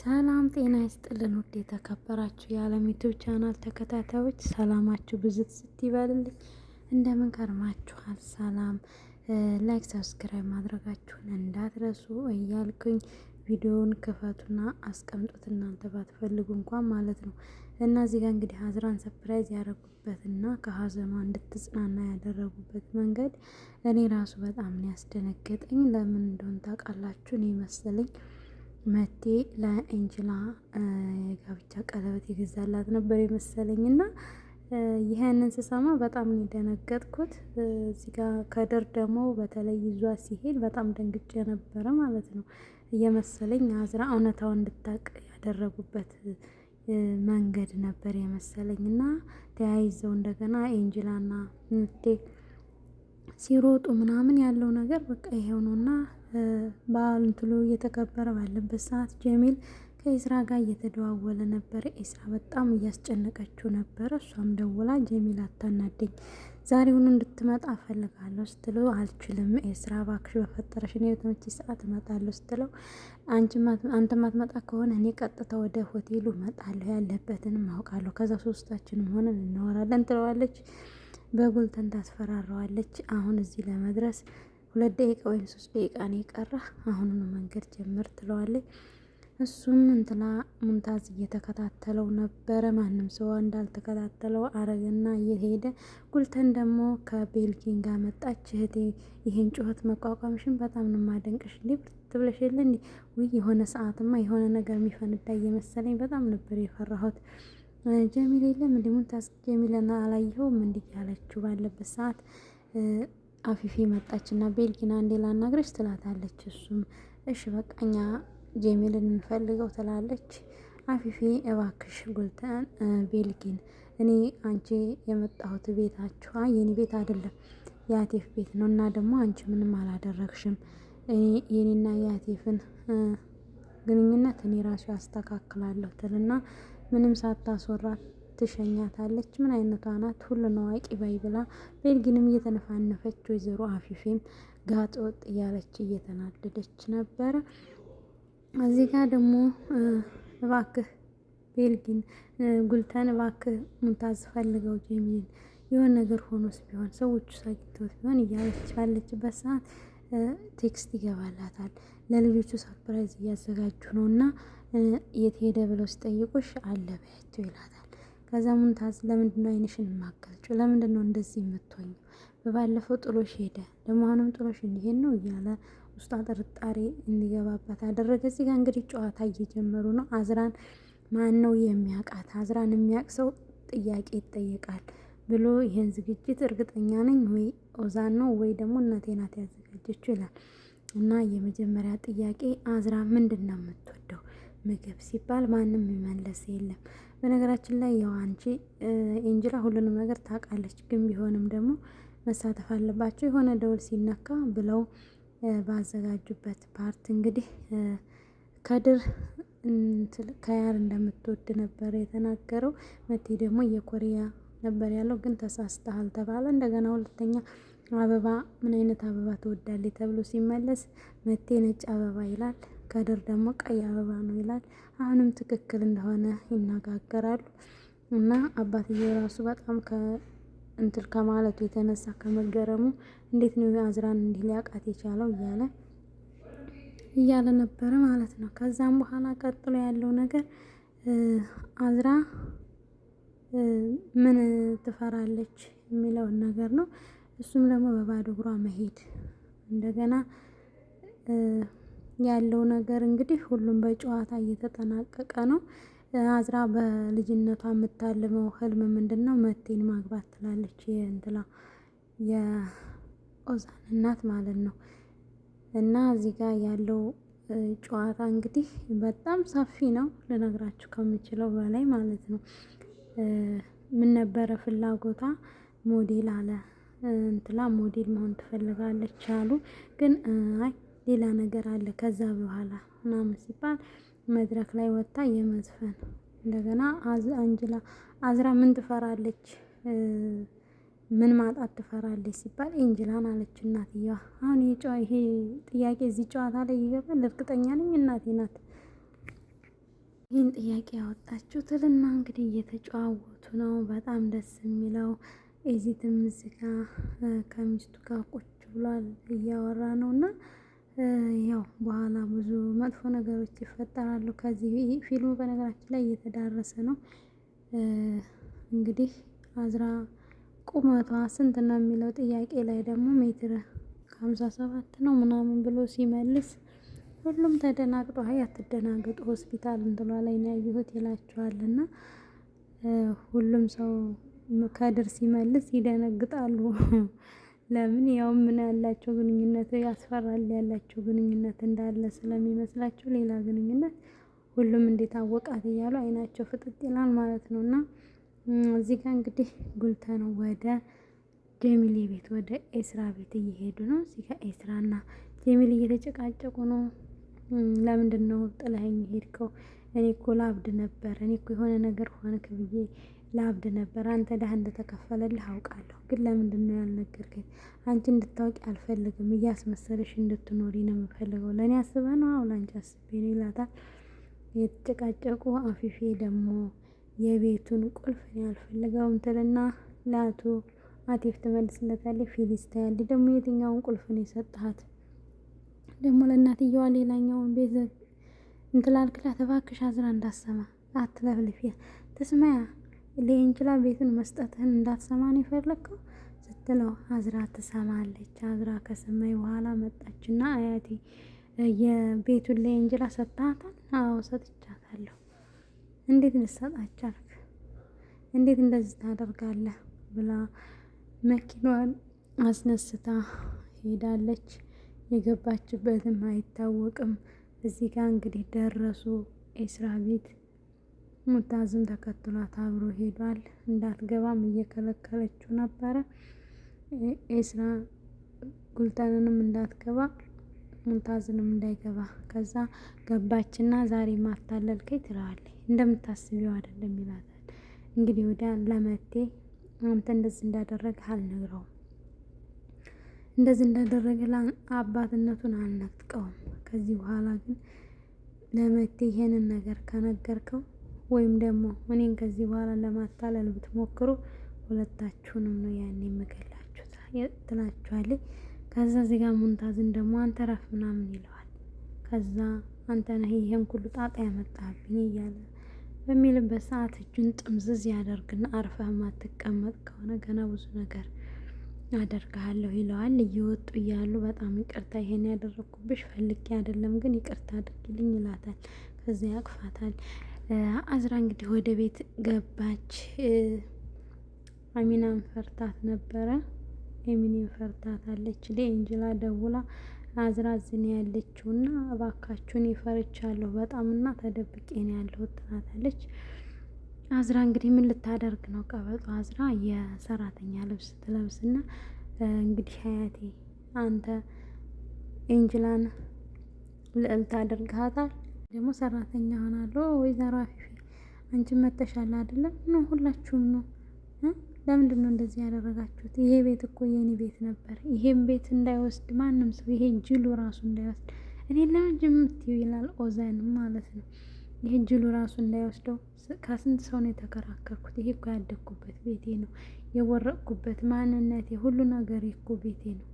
ሰላም ጤና ይስጥልን ውድ የተከበራችሁ የዓለም ዩቲዩብ ቻናል ተከታታዮች ሰላማችሁ ብዝት ይበልልኝ። እንደምን ከርማችኋል? ሰላም ላይክ ሰብስክራይብ ማድረጋችሁን እንዳትረሱ እያልኩኝ ቪዲዮውን ክፈቱና አስቀምጡት እናንተ ባትፈልጉ እንኳን ማለት ነው። እና እዚህ ጋር እንግዲህ አዝራን ሰርፕራይዝ ያደረጉበትና ከሀዘኗ እንድትጽናና ያደረጉበት መንገድ እኔ ራሱ በጣም ነው ያስደነገጠኝ። ለምን እንደሆነ ታውቃላችሁ? እኔ መሰለኝ መቴ ለኤንጅላ የጋብቻ ቀለበት የገዛላት ነበር የመሰለኝ እና ይሄንን ስሰማ በጣም ነው የደነገጥኩት። እዚህ ጋር ከድር ደግሞ በተለይ ይዟት ሲሄድ በጣም ደንግጬ ነበረ ማለት ነው። እየመሰለኝ አዝራ እውነታውን እንድታውቅ ያደረጉበት መንገድ ነበር የመሰለኝ እና ተያይዘው እንደገና ኤንጅላና መቴ ሲሮጡ ምናምን ያለው ነገር በቃ ይሄው ነውና በዓል እንትኑ እየተከበረ ባለበት ሰዓት ጀሚል ከኢስራ ጋር እየተደዋወለ ነበር። ኢስራ በጣም እያስጨነቀችው ነበር። እሷም ደውላ ጀሚል አታናደኝ፣ ዛሬውኑ እንድትመጣ እፈልጋለሁ ስትለው አልችልም ኢስራ እባክሽ በፈጠረሽ እኔ በተመቼ ሰዓት እመጣለሁ ስትለው አንተ ማትመጣ ከሆነ እኔ ቀጥታ ወደ ሆቴሉ እመጣለሁ ያለበትንም አውቃለሁ ከዛ ሶስታችንም ሆነን እናወራለን ትለዋለች። በጉልተን ታስፈራረዋለች። አሁን እዚህ ለመድረስ 2 ደቂቃ ወይም 3 ደቂቃ ነው የቀረህ፣ አሁኑኑ መንገድ ጀምር ትለዋለች። እሱም እንትላ ሙምታዝ እየተከታተለው ነበረ። ማንም ሰው እንዳልተከታተለው አረገና እየሄደ ጉልተን ደግሞ ከቤልኪን ጋር መጣች። እህቴ ይሄን ጩኸት መቋቋምሽን በጣም ነው ማደንቅሽ። ብርት ብለሽ የለ እንዴ? ውይ የሆነ ሰዓትማ የሆነ ነገር የሚፈንዳ እየመሰለኝ በጣም ነበር የፈራሁት። ጀሚል የለም እንዴ? ሙምታዝ ጀሚልን አላየኸውም እንዴ ያለችው ባለበት ሰዓት አፊፌ መጣችና ቤልኪን አንዴ ላናግረሽ ትላታለች። እሱም እሺ በቃኛ ጀሚልን እንፈልገው ትላለች። አፊፌ እባክሽ ጉልተን ቤልኪን እኔ አንቺ የመጣሁት ቤታችሁ የኔ ቤት አይደለም የአቴፍ ቤት ነው እና ደግሞ አንቺ ምንም አላደረግሽም። የኔና የአቴፍን ግንኙነት እኔ ራሱ ያስተካክላለሁ ትልና ምንም ሳታስወራት ትሸኛታለች። ምን አይነቷ ናት? ሁሉን አዋቂ ባይ ብላ ቤልጊንም እየተነፋነፈች ወይዘሮ አፊፌም ጋጥ ወጥ እያለች እየተናደደች ነበረ። እዚህ ጋር ደግሞ እባክህ ቤልጊን ጉልተን እባክህ ሙምታዝ ፈልገው ጀሚልን የሆነ ነገር ሆኖስ ቢሆን ሰዎቹ ሳግተውት ቢሆን እያለች ባለችበት ሰዓት ቴክስት ይገባላታል። ለልጆቹ ሰርፕራይዝ እያዘጋጁ ነው እና የት ሄደ ብለው ሲጠይቁሽ አለ በያቸው ይላታል። ከዛ ሙምታዝ ለምንድነው አይንሽን የማገልጭው? ለምንድነው እንደዚህ የምትሆኝው? በባለፈው ጥሎሽ ሄደ ደግሞ አሁንም ጥሎሽ እንዲሄድ ነው እያለ ውስጧ ጥርጣሬ እንዲገባባት አደረገ። እዚህ ጋር እንግዲህ ጨዋታ እየጀመሩ ነው። አዝራን ማን ነው የሚያውቃት? አዝራን የሚያውቅ ሰው ጥያቄ ይጠየቃል ብሎ ይሄን ዝግጅት እርግጠኛ ነኝ ወይ ኦዛን ነው ወይ ደግሞ እናቴ ናት ያዘጋጀችው ይላል። እና የመጀመሪያ ጥያቄ አዝራ ምንድን ነው የምትወደው? ምግብ ሲባል ማንም የሚመለስ የለም። በነገራችን ላይ ያው አንቺ ኤንጅላ ሁሉንም ነገር ታውቃለች፣ ግን ቢሆንም ደግሞ መሳተፍ አለባቸው የሆነ ደውል ሲነካ ብለው ባዘጋጁበት ፓርት እንግዲህ ከድር ከያር እንደምትወድ ነበር የተናገረው። መቴ ደግሞ የኮሪያ ነበር ያለው፣ ግን ተሳስተሃል ተባለ። እንደገና ሁለተኛ አበባ ምን አይነት አበባ ትወዳለች ተብሎ ሲመለስ መቴ ነጭ አበባ ይላል፣ ከድር ደግሞ ቀይ አበባ ነው ይላል። አሁንም ትክክል እንደሆነ ይነጋገራሉ። እና አባትየው ራሱ በጣም እንትን ከማለቱ የተነሳ ከመገረሙ እንዴት ነው አዝራን እንዲህ ሊያውቃት የቻለው እያለ ነበረ ማለት ነው። ከዛም በኋላ ቀጥሎ ያለው ነገር አዝራ ምን ትፈራለች የሚለውን ነገር ነው። እሱም ደግሞ በባዶ እግሯ መሄድ እንደገና ያለው ነገር እንግዲህ ሁሉም በጨዋታ እየተጠናቀቀ ነው። አዝራ በልጅነቷ የምታልመው ህልም ምንድነው? መቴን ማግባት ትላለች። የእንትላ የኦዛን እናት ማለት ነው። እና እዚህ ጋር ያለው ጨዋታ እንግዲህ በጣም ሰፊ ነው ልነግራችሁ ከምችለው በላይ ማለት ነው። ምን ነበረ ፍላጎቷ? ሞዴል አለ እንትላ ሞዴል መሆን ትፈልጋለች አሉ። ግን አይ ሌላ ነገር አለ ከዛ በኋላ ምናምን ሲባል መድረክ ላይ ወጥታ የመዝፈን እንደገና አዝራ ምን ትፈራለች? ምን ማጣት ትፈራለች ሲባል ኤንጅላን አለች እናትየዋ። አሁን ይሄ ጥያቄ እዚህ ጨዋታ ላይ ይገባል እርግጠኛ ነኝ እናቴ ናት ይህን ጥያቄ ያወጣችሁ ትልና እንግዲህ እየተጨዋወቱ ነው። በጣም ደስ የሚለው ኤዚትም እዚህ ጋ ከሚስቱ ጋር ቁጭ ብሏል እያወራ ነው። እና ያው በኋላ ብዙ መጥፎ ነገሮች ይፈጠራሉ። ከዚህ ፊልሙ በነገራችን ላይ እየተዳረሰ ነው። እንግዲህ አዝራ ቁመቷ ስንት ነው የሚለው ጥያቄ ላይ ደግሞ ሜትር ከ57 ነው ምናምን ብሎ ሲመልስ ሁሉም ተደናግጦ አይ አትደናገጡ ሆስፒታል እንትኗ ላይ ነው ያየሁት ይላቸዋል። እና ሁሉም ሰው ከድር ሲመልስ ይደነግጣሉ። ለምን ያው ምን ያላቸው ግንኙነት ያስፈራል፣ ያላቸው ግንኙነት እንዳለ ስለሚመስላቸው ሌላ ግንኙነት ሁሉም እንዴት አወቃት እያሉ አይናቸው ፍጥጥ ይላል ማለት ነው። እና እዚህ ጋር እንግዲህ ጉልተነው ወደ ጀሚሌ ቤት ወደ ኤስራ ቤት እየሄዱ ነው። እዚህ ጋር ኤስራና ጀሚል እየተጨቃጨቁ ነው። ለምንድነው ጥለኸኝ ሄድከው? እኔ እኮ ላብድ ነበር፣ እኔ እኮ የሆነ ነገር ሆንክ ብዬ ላብድ ነበር። አንተ ደሃ እንደተከፈለልህ አውቃለሁ፣ ግን ለምንድነው ያልነገርከኝ? አንቺ እንድታውቂ አልፈልግም፣ እያስመሰለሽ እንድትኖሪ ነው የምፈልገው። ለእኔ አስበህ ነው? አዎ ላንቺ አስቤ ነው ይላታል። የተጨቃጨቁ አፊፌ ደግሞ የቤቱን ቁልፍ እኔ አልፈልገውም ትልና ለአቶ አቲፍ ትመልስለታለች። ፊሊስታ ያለ ደግሞ የትኛውን ቁልፍ ነው የሰጠሃት? ደግሞ ለእናትየዋ ሌላኛውን ቤት እንትላልክላት እባክሽ አዝራ እንዳሰማ አትለፍልፊ፣ ትስማያ ለእንጅላ ቤቱን መስጠትህን እንዳትሰማ ነው የፈለግከው ስትለው አዝራ ትሰማለች። አዝራ ከሰማይ በኋላ መጣችና አያቴ የቤቱን ለእንጅላ ሰጥሃታል? አዎ ሰጥቻታለሁ። እንዴት ልትሰጣት ቻልክ? እንዴት እንደዚህ ታደርጋለህ? ብላ መኪናዋን አስነስታ ሄዳለች። የገባችበትም አይታወቅም። እዚህ ጋር እንግዲህ ደረሱ ኤስራ ቤት። ሙታዝም ተከትሏት አብሮ ሄዷል። እንዳትገባም እየከለከለችው ነበረ። ኤስራ ጉልተንንም እንዳትገባ ሙታዝንም እንዳይገባ። ከዛ ገባችና ዛሬ ማታለልከኝ ትለዋለች። እንደምታስቢው አይደለም ይላታል። እንግዲህ ወዲያ ለመቴ አንተ እንደዚህ እንዳደረገ አልነግረውም፣ እንደዚህ እንዳደረገ አባትነቱን አልነጥቀውም። ከዚህ በኋላ ግን ለመቴ ይሄንን ነገር ከነገርከው ወይም ደግሞ እኔን ከዚህ በኋላ ለማታለል ብትሞክሩ ሁለታችሁንም ነው ያኔ የምገላችሁ ትላችኋለች። ከዛ እዚህ ጋር ሙንታዝን ደግሞ አንተ ረፍ ምናምን ይለዋል። ከዛ አንተ ነህ ይሄን ሁሉ ጣጣ ያመጣብኝ እያለ በሚልበት ሰዓት እጁን ጥምዝዝ ያደርግና አርፈህ ማትቀመጥ ከሆነ ገና ብዙ ነገር አደርግሃለሁ ይለዋል። እየወጡ እያሉ በጣም ይቅርታ ይሄን ያደረኩብሽ ፈልጌ አይደለም፣ ግን ይቅርታ አድርጊልኝ ይላታል። ከዚያ ያቅፋታል። አዝራ እንግዲህ ወደ ቤት ገባች። አሚናን ፈርታት ነበረ። ኤሚኔን ፈርታት አለች። ለኤንጅላ ደውላ አዝራ ዝን ያለችውና እባካችሁን ይፈርቻለሁ በጣምና ተደብቄ ነው ያለሁት ትላታለች። አዝራ እንግዲህ ምን ልታደርግ ነው? ቀበጧ አዝራ የሰራተኛ ልብስ ትለብስና እንግዲህ ሀያቴ አንተ ኤንጅላን ልዕልት አድርግሃታል፣ ደግሞ ሰራተኛ ሆናለሁ። ወይዘሮ አፊፌ አንቺን መተሻል አይደለም ነው? ሁላችሁም ነው። ለምንድን ነው እንደዚህ ያደረጋችሁት? ይሄ ቤት እኮ የኔ ቤት ነበር። ይሄን ቤት እንዳይወስድ ማንም ሰው፣ ይሄ ጅሉ ራሱ እንዳይወስድ እኔ ለምንድን የምትይው ይላል። ኦዘንም ማለት ነው። ይሄ ጅሉ ራሱ እንዳይወስደው ከስንት ሰው ነው የተከራከርኩት። ይሄ እኮ ያደግኩበት ቤቴ ነው፣ የወረቅኩበት ማንነቴ፣ ሁሉ ነገር እኮ ቤቴ ነው።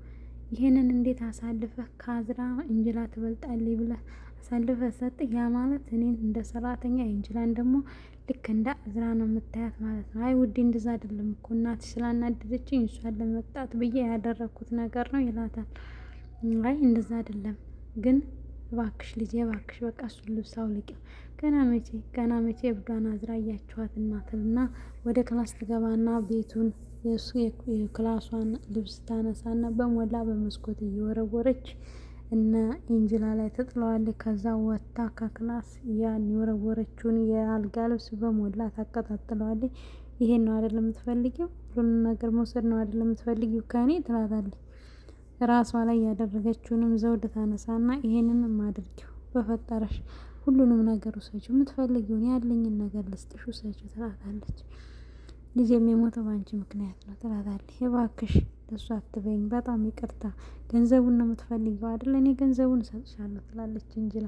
ይሄንን እንዴት አሳልፈህ ከአዝራ እንጅላ ትበልጣለች ብለህ አሳልፈህ ሰጥህ? ያ ማለት እኔን እንደ ሰራተኛ እንጅላን ደግሞ ልክ እንደ አዝራ ነው የምታያት ማለት ነው። አይ ውዴ እንደዛ አይደለም እኮ እናትሽ ስላናደደችኝ እሷን ለመቅጣት ብዬ ያደረኩት ነገር ነው ይላታል። አይ እንደዛ አይደለም ግን እባክሽ ልጄ እባክሽ በቃ እሱን ልብስ አውልቂው። ገና መቼ እብዷን አዝራ እያችኋት እናትና ወደ ክላስ ትገባና ቤቱን የክላሷን ልብስ ታነሳና በሞላ በመስኮት እየወረወረች እና ኤንጅላ ላይ ትጥለዋለች። ከዛ ወጥታ ከክላስ ያን የወረወረችውን የአልጋ ልብስ በሞላ ታቀጣጥለዋለች። ይሄን ነው አይደለም የምትፈልጊው? ሁሉንም ነገር መውሰድ ነው አይደለም የምትፈልጊው ከኔ ትላታለች። ራሷ ላይ ያደረገችውንም ዘውድ ታነሳና ይሄንንም አድርጊው በፈጠረሽ ሁሉንም ነገር ውሰጂው፣ የምትፈልጊውን ያለኝን ነገር ልስጥሽ ውሰጂው ትላታለች። ልጅ የሚሞተው በአንቺ ምክንያት ነው ትላታለች። እባክሽ ለእሱ አትበይኝ፣ በጣም ይቅርታ፣ ገንዘቡን ነው የምትፈልጊው አይደል? እኔ ገንዘቡን እሰጥሻለሁ ትላለች እንጅላ።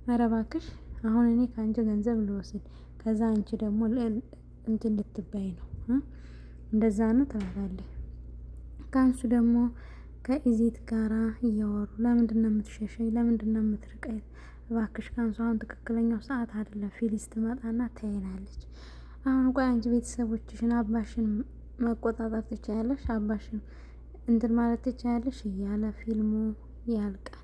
ኧረ እባክሽ አሁን እኔ ከአንቺ ገንዘብ ልወስድ ከዛ አንቺ ደግሞ እንትን ልትባይ ነው እንደዛ ነው ትላታለች። ከአንሱ ደግሞ ከኢዜት ጋራ እያወሩ ለምንድነው የምትሸሸኝ? ለምንድነው የምትርቀኝ? እባክሽ ከአንሱ አሁን ትክክለኛው ሰዓት አይደለም። ፊሊስ ትመጣና ታይናለች። አሁን ቆይ አንቺ ቤተሰቦችሽን አባሽን መቆጣጠር ትችያለሽ? አባሽን እንትን ማለት ትችያለሽ? እያለ ፊልሙ ያልቃል።